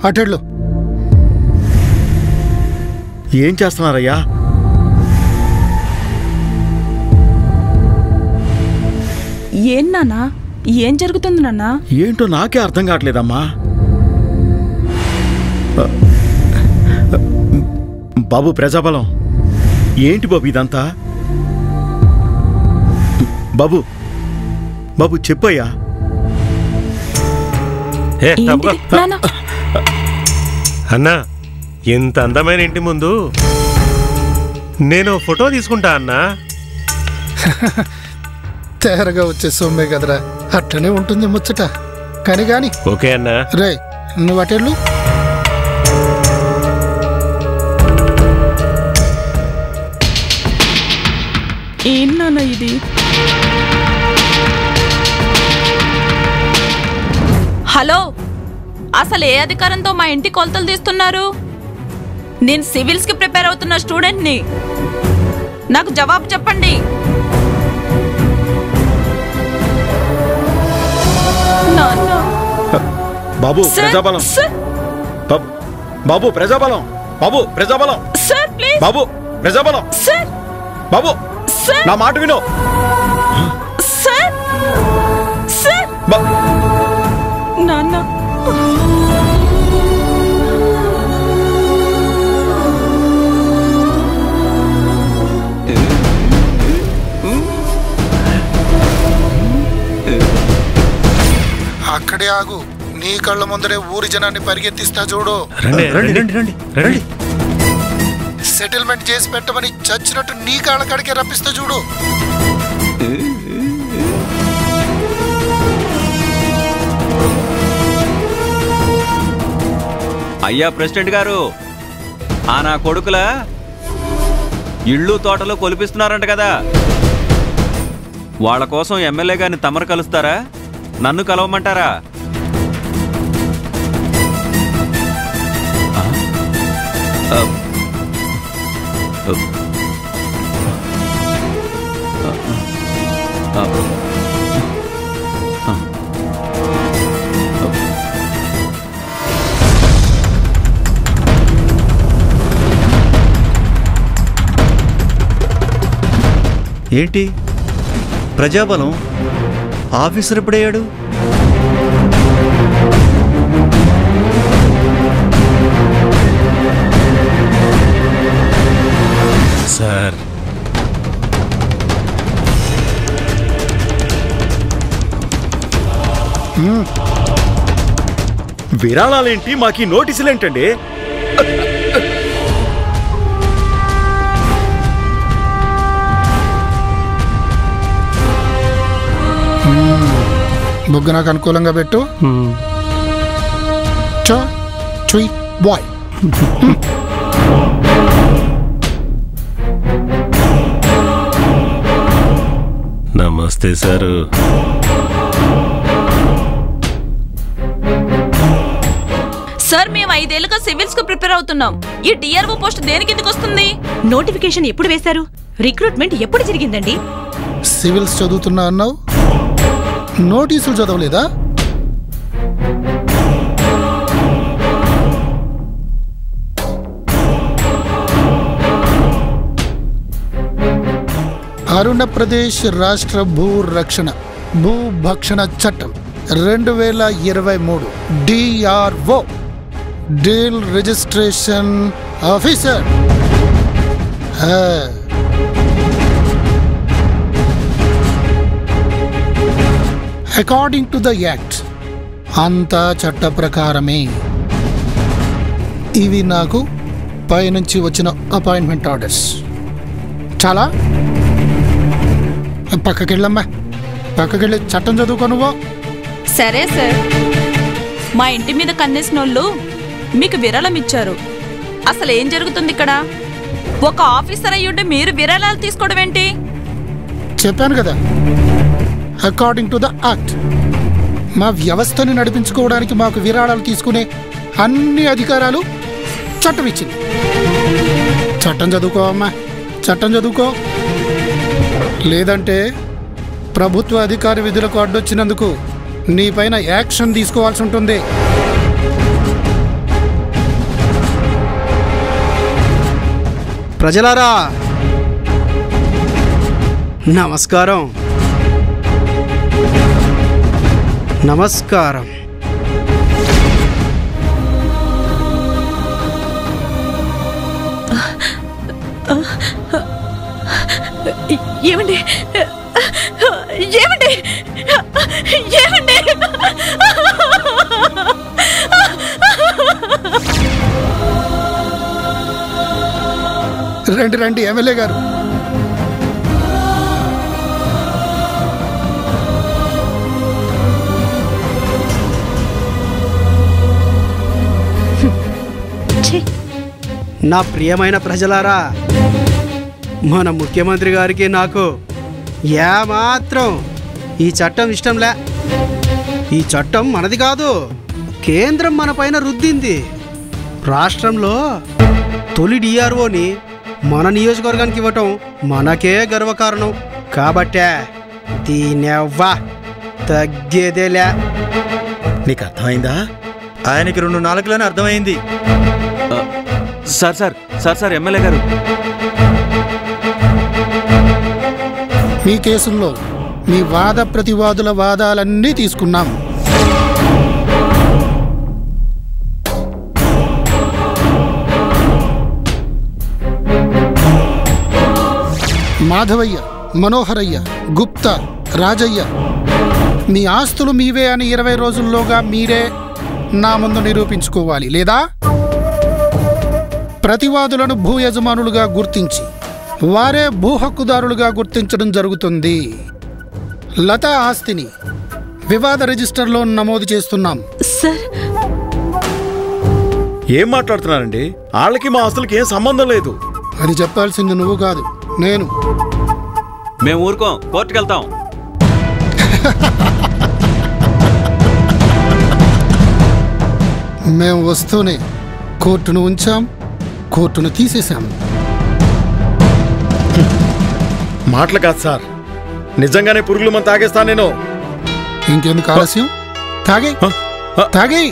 అటెళ్ళు. ఏం చేస్తున్నారయ్యా? ఏం నాన్నా? ఏం జరుగుతుంది నాన్నా? ఏంటో నాకే అర్థం కావట్లేదమ్మా. బాబు ప్రజాబలం, ఏంటి బాబు ఇదంతా? బాబు బాబు చెప్పయ్యా. అన్నా, ఇంత అందమైన ఇంటి ముందు నేను ఫోటో తీసుకుంటా అన్నా. తేరగా వచ్చే సొమ్మే కదరా, అట్టనే ఉంటుంది ముచ్చట. కానీ ఓకే అన్నా. రే నువ్వు అటెళ్ళు. ఏం నాన్న ఇది? హలో, అసలు ఏ అధికారంతో మా ఇంటి కొలతలు తీస్తున్నారు? నేను సివిల్స్ కి ప్రిపేర్ అవుతున్న స్టూడెంట్ని. నాకు జవాబు చెప్పండి. బాబు ప్రజాబలం, బాబు ప్రజాబలం, బాబు ప్రజాబలం, సార్ ప్లీజ్. బాబు ప్రజాబలం, సార్. బాబు నా మాట విను. సార్ సార్ నాన్న. అక్కడే ఆగు. నీ కళ్ళ ముందరే ఊరి జనాన్ని పరిగెత్తిస్తా చూడు. సెటిల్మెంట్ చేసి పెట్టమని చచ్చినట్టు నీ కాళ్ళ కాడికే రప్పిస్తా చూడు. అయ్యా ప్రెసిడెంట్ గారు, ఆ నా కొడుకుల ఇళ్ళు తోటలు కొలిపిస్తున్నారంట కదా, వాళ్ళ కోసం ఎమ్మెల్యే గారిని తమరు కలుస్తారా, నన్ను కలవమంటారా? ఏంటి ప్రజాబలం ఆఫీసర్ ఎప్పుడయ్యాడు? సార్, విరాళాలేంటి, మాకు నోటీసులేంటండి? బుగ్గ నాకు అనుకూలంగా పెట్టు. బాయ్. నమస్తే సారు. సార్, మేము 5 ఏళ్లుగా సివిల్స్ కు ప్రిపేర్ అవుతున్నాం. ఈ డిఆర్ఓ పోస్ట్ దేనికి ఎందుకు వస్తుంది? నోటిఫికేషన్ ఎప్పుడు వేశారు? రిక్రూట్మెంట్ ఎప్పుడు జరిగిందండి? సివిల్స్ చదువుతున్నా అన్నావు, నోటీసులు చదవలేదా? అరుణప్రదేశ్ రాష్ట్ర భూభక్షణ చట్టం 2023 DRO deal registration officer. According to the act, అంతా చట్ట ప్రకారమే. ఇవి నాకు పైనుంచి వచ్చిన అపాయింట్మెంట్ ఆర్డర్స్. చాలా పక్కకెళ్ళమ్మా, పక్కకెళ్ళి చట్టం చదువుకో నువ్వు. సరే సార్. మా ఇంటి మీద కన్నేసినోళ్ళు మీకు విరాళం ఇచ్చారు. అసలు ఏం జరుగుతుంది ఇక్కడ? ఒక ఆఫీసర్ అయ్యుండి మీరు విరాళాలు తీసుకోవడం ఏంటి? చెప్పాను కదా, అకార్డింగ్ టు ద యాక్ట్. మా వ్యవస్థని నడిపించుకోవడానికి మాకు విరాళాలు తీసుకునే అన్ని అధికారాలు చట్టం ఇచ్చింది. చట్టం చదువుకో అమ్మా, చట్టం చదువుకో. లేదంటే ప్రభుత్వ అధికారి విధులకు అడ్డొచ్చినందుకు నీపైన యాక్షన్ తీసుకోవాల్సి ఉంటుంది. ప్రజలారా నమస్కారం. నమస్కారం. ఏమండి ఏమండి ఏమండి రండి రండి ఎమ్మెల్యే గారు. నా ప్రియమైన ప్రజలారా, మన ముఖ్యమంత్రి గారికి నాకు ఏమాత్రం ఈ చట్టం ఇష్టంలే. ఈ చట్టం మనది కాదు, కేంద్రం మన పైన రుద్దింది. రాష్ట్రంలో తొలి డిఆర్ఓని మన నియోజకవర్గానికి ఇవ్వటం మనకే గర్వకారణం. కాబట్టే దీనెవ్వా తగ్గేదేలే. నీకు అర్థమైందా? ఆయనకి 2 నాలుగులని అర్థమైంది. Sir sir sir sir MLA గారు, మీ కేసుల్లో మీ వాద ప్రతివాదుల వాదాలన్నీ తీసుకున్నాం. మాధవయ్య, మనోహరయ్య, గుప్తా, రాజయ్య, మీ ఆస్తులు మీవే అని 20 రోజుల్లోగా మీరే నా ముందు నిరూపించుకోవాలి. లేదా ప్రతివాదులను భూ యజమానులుగా గుర్తించి వారే భూ హక్కుదారులుగా గుర్తించడం జరుగుతుంది. లతా ఆస్తిని వివాద రిజిస్టర్లో నమోదు చేస్తున్నాం. సార్, ఏం మాట్లాడుతున్నారండి? వాళ్ళకి మా ఆస్తులకి ఏం సంబంధం లేదు. అది చెప్పాల్సింది నువ్వు కాదు, నేను. మేము ఊరుకోం, కోర్టుకు వెళ్తాం. మేము వస్తూనే కోర్టును ఉంచాం, కోర్టును తీసేశాం. మాటలు కాదు సార్, నిజంగానే పురుగులు మనం తాగేస్తా నేను. ఇంకెందుకు ఆలస్యం? తాగే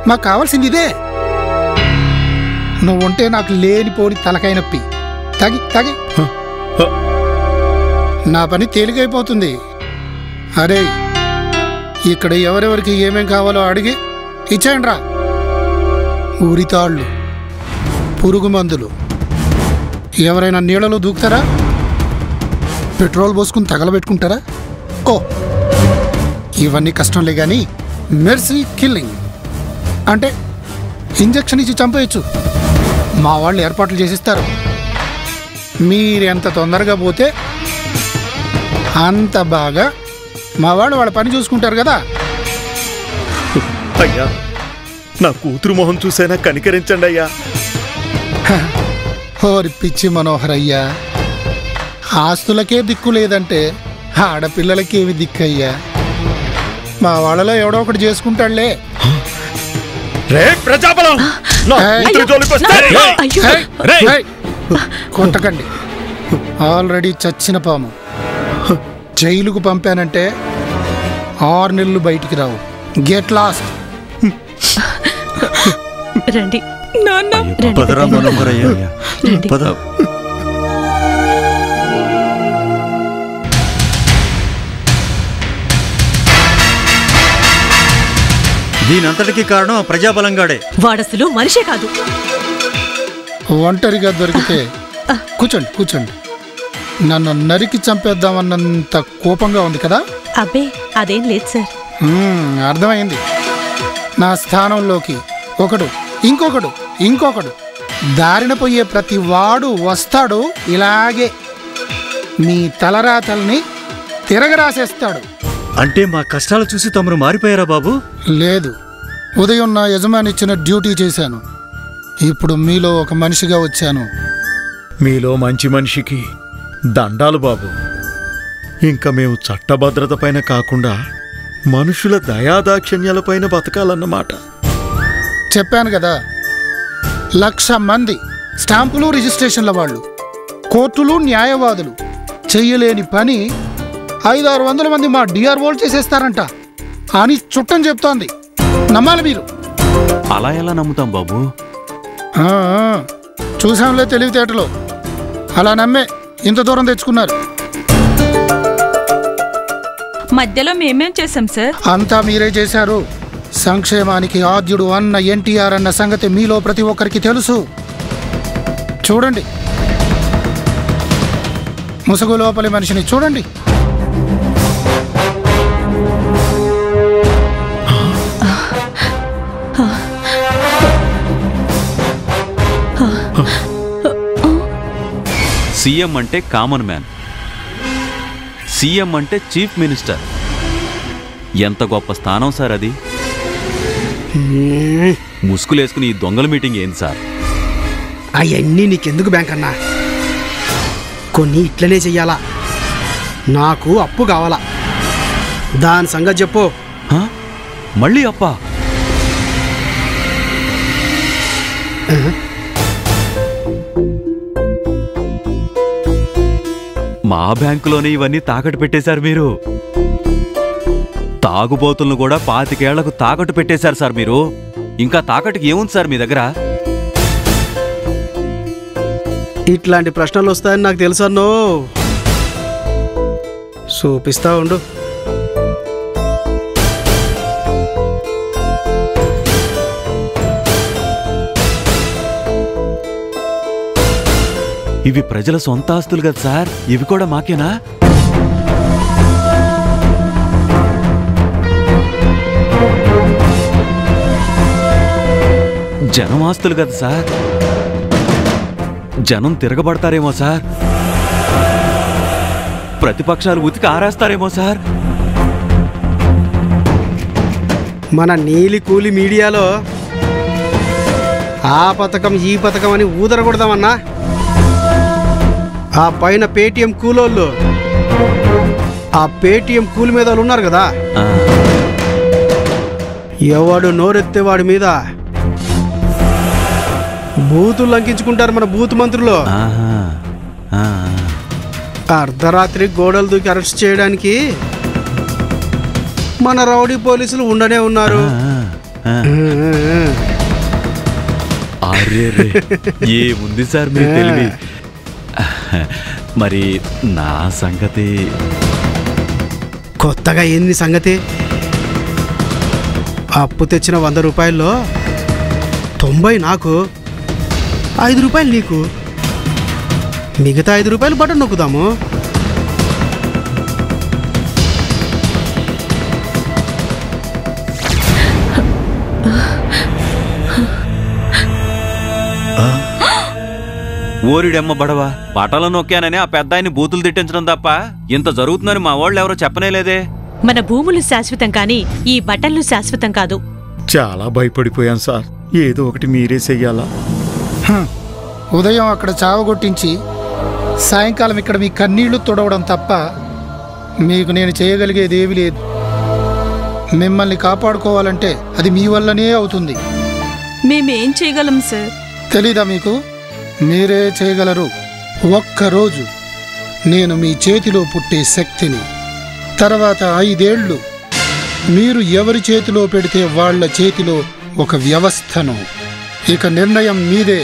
మాకు కావాల్సింది ఇదే. నువ్వుంటే నాకు లేనిపోని తలకాయ నొప్పి. తాగి నా పని తేలికైపోతుంది. అరే, ఇక్కడ ఎవరెవరికి ఏమేం కావాలో అడిగి ఇచ్చేయండి రా. ఉరితాళ్ళు, పురుగు మందులు. ఎవరైనా నీళ్ళలో దూకుతారా? పెట్రోల్ పోసుకుని తగలబెట్టుకుంటారా? ఓ, ఇవన్నీ కష్టంలే కానీ మెర్సీ కిల్లింగ్ అంటే ఇంజెక్షన్ ఇచ్చి చంపేయచ్చు. మా వాళ్ళు ఏర్పాట్లు చేసిస్తారు. మీరెంత తొందరగా పోతే అంత బాగా మా వాళ్ళు వాళ్ళ పని చూసుకుంటారు కదా. అయ్యా, నా కూతురు మొహం చూసైనా కనికరించండి అయ్యా. ఓరి పిచ్చి మనోహరయ్యా, ఆస్తులకే దిక్కు లేదంటే ఆడపిల్లలకేమి దిక్కయ్యా? మా వాళ్ళలో ఎవడో ఒకటి చేసుకుంటాడులే. ప్రజాబలం కొట్టకండి. ఆల్రెడీ చచ్చిన పాము. జైలుకు పంపానంటే 6 నెలలు బయటికి రావు. Get lost. రండి నాన్న, పదరా మనోహరయ్య, పద. దీనంతటికీ కారణం ప్రజాబలంగాడే. వాడసలు మనిషే కాదు. ఒంటరిగా దొరికితే కూర్చోండి. నన్ను నరికి చంపేద్దామన్నంత కోపంగా ఉంది కదా? అబ్బే, అదేం లేదు సార్. అర్థమైంది. నా స్థానంలోకి ఒకడు, ఇంకొకడు దారిన పోయే ప్రతి వాడు వస్తాడు. ఇలాగే మీ తలరాతల్ని తిరగరాసేస్తాడు. అంటే మా కష్టాలు చూసి తమరు మారిపోయారా బాబు? లేదు, ఉదయం నా యజమాని ఇచ్చిన డ్యూటీ చేశాను. ఇప్పుడు మీలో ఒక మనిషిగా వచ్చాను. మీలో మంచి మనిషికి దండాలు బాబు. ఇంకా మేము చట్టభద్రత పైన కాకుండా మనుషుల దయాదాక్షిణ్యాలపైన బతకాలన్నమాట. చెప్పాను కదా, 1,00,000 మంది స్టాంపులు రిజిస్ట్రేషన్ల వాళ్ళు, కోర్టులు, న్యాయవాదులు చెయ్యలేని పని 500-600 మంది మా డిఆర్ఓలు చేసేస్తారంట అని చుట్టం చెప్తోంది. నమ్మాలి మీరు. అలా ఎలా నమ్ముతాం బాబు? చూసాంలే తెలివితేటలో. అలా నమ్మే ఇంత దూరం తెచ్చుకున్నారు. మధ్యలో మేమేం చేశాం సార్? అంతా మీరే చేశారు. సంక్షేమానికి ఆద్యుడు అన్న ఎన్టీఆర్ అన్న సంగతి మీలో ప్రతి ఒక్కరికి తెలుసు. చూడండి, ముసుగు లోపలి మనిషిని చూడండి. సీఎం అంటే కామన్ మ్యాన్, సీఎం అంటే చీఫ్ మినిస్టర్. ఎంత గొప్ప స్థానం సార్ అది. ముసుగులేసుకుని ఈ దొంగల మీటింగ్ ఏంది సార్? అవన్నీ నీకెందుకు బ్యాంక్ అన్నా? కొన్ని ఇట్లనే చెయ్యాలా? నాకు అప్పు కావాలా, దాని సంగతి చెప్పు. మళ్ళీ అప్పా? మా బ్యాంకులోనే ఇవన్నీ తాకట్టు పెట్టేశారు మీరు. తాగుబోతులను కూడా 25 ఏళ్లకు తాకట్టు పెట్టేశారు సార్ మీరు. ఇంకా తాకట్టుకి ఏముంది సార్ మీ దగ్గర? ఇట్లాంటి ప్రశ్నలు వస్తాయని నాకు తెలుసు అన్నో. చూపిస్తా ఉండు. ఇవి ప్రజల సొంత ఆస్తులు కదా సార్, ఇవి కూడా మాకేనా? జనం ఆస్తులు కదా సార్, జనం తిరగబడతారేమో సార్, ప్రతిపక్షాలు ఉతికి ఆరేస్తారేమో సార్. మన నీలి కూలి మీడియాలో ఆ పథకం ఈ పథకం అని ఊదరకూడదామన్నా. ఆ పైన పేటీఎం కూలోళ్ళు, ఆ పేటీఎం కూలి మీద వాళ్ళు ఉన్నారు కదా, ఎవడు నోరెత్తే వాడి మీద బూతులు లంకించుకుంటారు మన బూత్ మంత్రులు. అర్ధరాత్రి గోడలు దూకి అరెస్ట్ చేయడానికి మన రౌడీ పోలీసులు ఉండనే ఉన్నారు. ఏముంది సార్ మీ తెలివి. మరి నా సంగతి? కొత్తగా ఏంది సంగతి? అప్పు తెచ్చిన 100 రూపాయల్లో 90 నాకు, 5 రూపాయలు నీకు, మిగతా 5 రూపాయలు బటన్ నొక్కుదాము. ఓరిడెమ్మ బడవా, బట్టలు నొక్కానని ఆ పెద్ద ఆయన్ని బూతులు తిట్టించడం తప్ప ఇంత జరుగుతుందని మా వాళ్ళు ఎవరో చెప్పనేలేదే. మన భూములు శాశ్వతం కానీ ఈ బట్టలు శాశ్వతం కాదు. చాలా భయపడిపోయాను సార్. ఏదో ఒకటి మీరే చెయ్యాలా? ఉదయం అక్కడ చావగొట్టించి సాయంకాలం ఇక్కడ మీ కన్నీళ్లు తుడవడం తప్ప మీకు నేను చేయగలిగేది ఏమీ లేదు. మిమ్మల్ని కాపాడుకోవాలంటే అది మీ వల్లనే అవుతుంది. మేమేం చేయగలం సార్? తెలీదా మీకు? మీరే చేయగలరు. ఒక్కరోజు నేను మీ చేతిలో పుట్టే శక్తిని, తర్వాత 5 ఏళ్ళు మీరు ఎవరి చేతిలో పెడితే వాళ్ళ చేతిలో ఒక వ్యవస్థను. ఇక నిర్ణయం మీదే.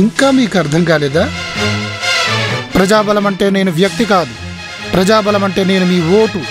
ఇంకా మీకు అర్థం కాలేదా? ప్రజాబలం అంటే నేను వ్యక్తి కాదు, ప్రజాబలం అంటే నేను మీ ఓటు.